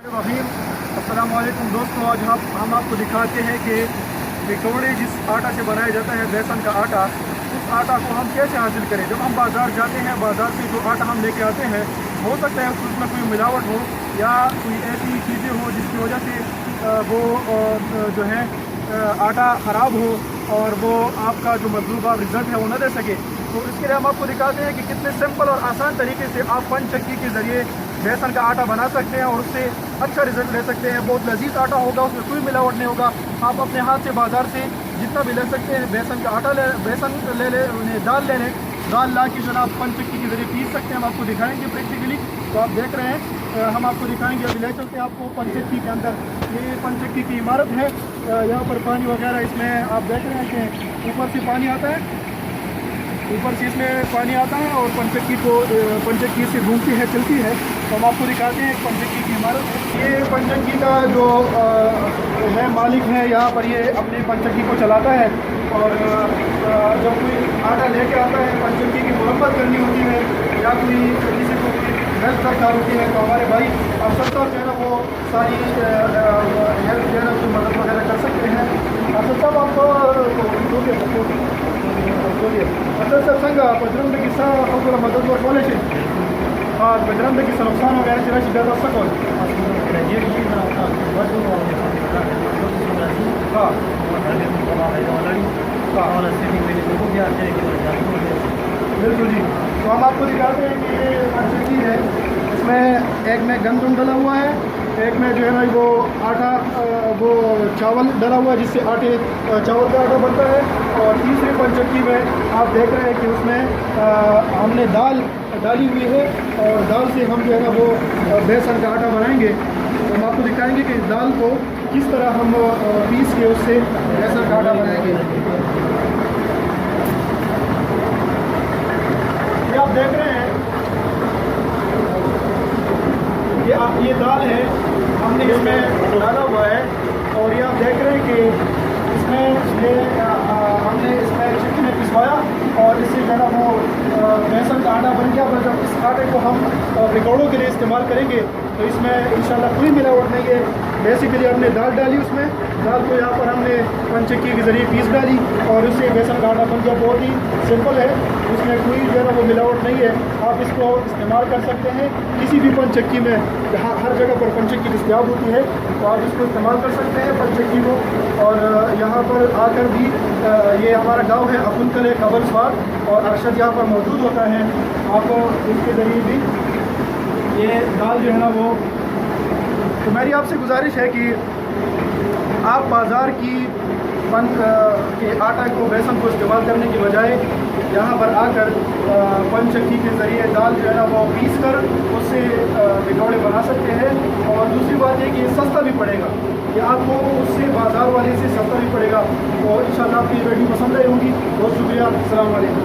रहीम अस्सलाम वालेकुम दोस्तों, आज हम आपको दिखाते हैं कि पकौड़े जिस आटा से बनाया जाता है, बेसन का आटा, उस आटा को हम कैसे हासिल करें। जब हम बाज़ार जाते हैं, बाज़ार से जो आटा हम लेके आते हैं, हो सकता है उसमें कोई मिलावट हो या कोई ऐसी चीज़ें हो जिसकी वजह से वो जो है आटा ख़राब हो और वो आपका जो मतलूबा रिज़ल्ट है वो न दे सके। तो इसके लिए हम आपको दिखाते हैं कि कितने सिंपल और आसान तरीके से आप पंचक्की के ज़रिए बेसन का आटा बना सकते हैं और उससे अच्छा रिजल्ट ले सकते हैं। बहुत लजीज आटा होगा, उसमें कोई मिलावट नहीं होगा। आप अपने हाथ से बाज़ार से जितना भी ले सकते हैं बेसन का आटा बेसन दाल ले लें। दाल ला के जनाब पंचक्की के ज़रिए पीस सकते हैं। हम आपको दिखाएंगे प्रैक्टिकली। तो आप देख रहे हैं, हम आपको दिखाएंगे। अभी ले चलते हैं आपको पंचक्की के अंदर। ये पंचक्की की इमारत है। यहाँ पर पानी वगैरह इसमें आप देख रहे हैं कि ऊपर से पानी आता है, ऊपर से इसमें पानी आता है और पंचक्की से घूमती है, चलती है। तो हम आपको दिखाते हैं पंचक्की की इमारत है। ये पंचक्की का जो है मालिक है, यहाँ पर ये अपने पंचक्की को चलाता है। और जब कोई आटा लेके आता है, पंचक्की की मुरम्मत करनी होती है या कोई किसी को हेल्प दरकार होती है, तो हमारे भाई अफसर साहब जो है ना वो सारी हेल्प जो है ना उसकी मदद वगैरह कर सकते हैं। अफसर साहब आपको अफसर साहब संग बजरंग की मदद कॉलेज हाँ बजरंग की नुकसान वगैरह चला शिकायत सकल बिल्कुल जी। तो हम आपको दिखाते हैं कि ये पंचक्की है। इसमें एक में गंदम डला हुआ है, एक में जो है ना वो आटा वो चावल डला हुआ है जिससे चावल का आटा बनता है। और तीसरी पंचक्की में आप देख रहे हैं कि उसमें हमने दाल डाली हुई है और दाल से हम जो है ना वो बेसन का आटा बनाएंगे। तो हम आपको दिखाएंगे कि दाल को किस तरह हम पीस के उससे बेसन का आटा बनाएंगे। ये आप देख रहे हैं, ये दाल है, हमने इसमें डाला हुआ है। और ये आप देख रहे हैं कि इसमें ये हमने इसमें चक्की में पिसवाया और इससे जो है ना वो बेसन का आटा बन गया। पर जब इस आटे को हम पकौड़ों के लिए इस्तेमाल करेंगे तो इसमें इंशाल्लाह कोई मिलावट नहीं है। बेसिकली हमने दाल डाली, उसमें दाल को यहाँ पर हमने पंचक्की के ज़रिए पीस डाली और उससे बेसन का आटा बन गया। बहुत ही सिंपल है, उसमें कोई जो है ना वो मिलावट नहीं है। आप इसको इस्तेमाल कर सकते हैं किसी भी पंचक्की में, जहाँ हर जगह पर पंचक्की दस्तयाब होती है, तो आप इसको इस्तेमाल कर सकते हैं पंचक्की को। और यहाँ पर आकर भी ये हमारा गांव है अकुलकले कबल स्वार और अरशद यहाँ पर मौजूद होता है। आप इसके ज़रिए भी ये दाल जो है ना वो, तो मेरी आपसे गुजारिश है कि आप बाज़ार की के आटा को बेसन को इस्तेमाल करने की बजाय यहाँ पर आकर पंचक्की के ज़रिए दाल जो है ना वो पीस कर उससे पकौड़े बना सकते हैं। और दूसरी बात है कि ये सस्ता भी पड़ेगा, कि आपको उससे बाज़ार वाले से सस्ता भी पड़ेगा। तो इंशाल्लाह आपकी वीडियो पसंद आई होगी। बहुत शुक्रिया। अस्सलाम वालेकुम।